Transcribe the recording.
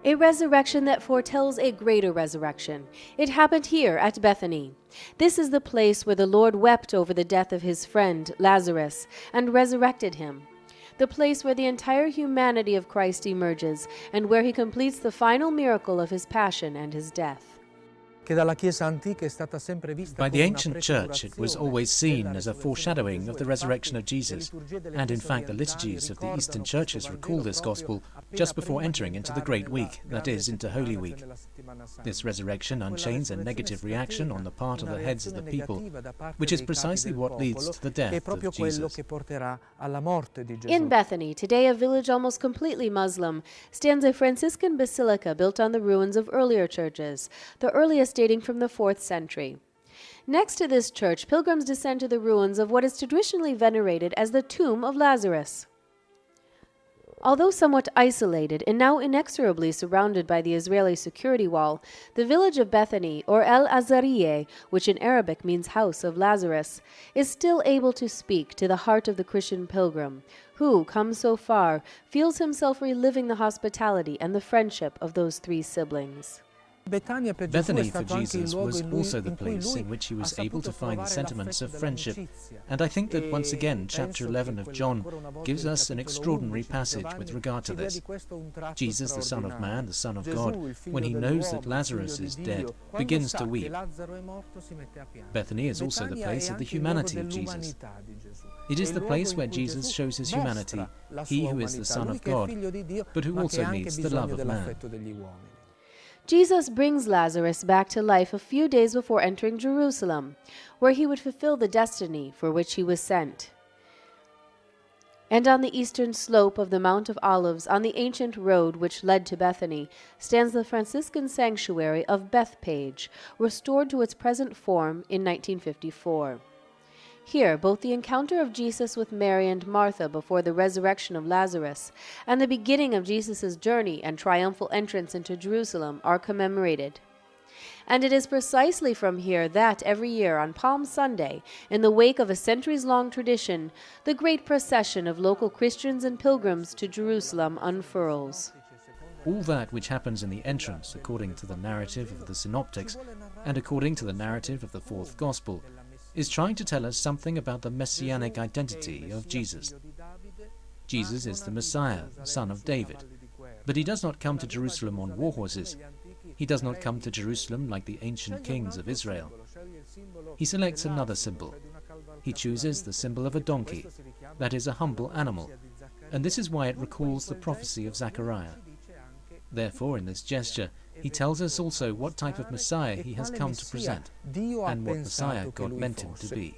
A resurrection that foretells a greater resurrection. It happened here at Bethany. This is the place where the Lord wept over the death of his friend, Lazarus, and resurrected him. The place where the entire humanity of Christ emerges, and where he completes the final miracle of his passion and his death. By the ancient church, it was always seen as a foreshadowing of the resurrection of Jesus, and in fact the liturgies of the Eastern churches recall this gospel just before entering into the Great Week, that is, into Holy Week. This resurrection unchains a negative reaction on the part of the heads of the people, which is precisely what leads to the death of Jesus. In Bethany, today a village almost completely Muslim, stands a Franciscan basilica built on the ruins of earlier churches, the earliest dating from the 4th century. Next to this church, pilgrims descend to the ruins of what is traditionally venerated as the tomb of Lazarus. Although somewhat isolated and now inexorably surrounded by the Israeli security wall, the village of Bethany, or Azarieh, which in Arabic means House of Lazarus, is still able to speak to the heart of the Christian pilgrim, who, come so far, feels himself reliving the hospitality and the friendship of those three siblings. Bethany for Jesus was also the place in which he was able to find the sentiments of friendship, and I think that once again chapter 11 of John gives us an extraordinary passage with regard to this. Jesus, the Son of Man, the Son of God, when he knows that Lazarus is dead, begins to weep. Bethany is also the place of the humanity of Jesus. It is the place where Jesus shows his humanity, he who is the Son of God, but who also needs the love of man. Jesus brings Lazarus back to life a few days before entering Jerusalem, where he would fulfill the destiny for which he was sent. And on the eastern slope of the Mount of Olives, on the ancient road which led to Bethany, stands the Franciscan sanctuary of Bethpage, restored to its present form in 1954. Here, both the encounter of Jesus with Mary and Martha before the resurrection of Lazarus and the beginning of Jesus' journey and triumphal entrance into Jerusalem are commemorated. And it is precisely from here that every year on Palm Sunday, in the wake of a centuries-long tradition, the great procession of local Christians and pilgrims to Jerusalem unfurls. All that which happens in the entrance, according to the narrative of the Synoptics and according to the narrative of the fourth Gospel, is trying to tell us something about the messianic identity of Jesus. Jesus is the Messiah, son of David. But he does not come to Jerusalem on warhorses. He does not come to Jerusalem like the ancient kings of Israel. He selects another symbol. He chooses the symbol of a donkey, that is a humble animal, and this is why it recalls the prophecy of Zachariah. Therefore, in this gesture, he tells us also what type of Messiah he has come to present, and what Messiah God meant him to be.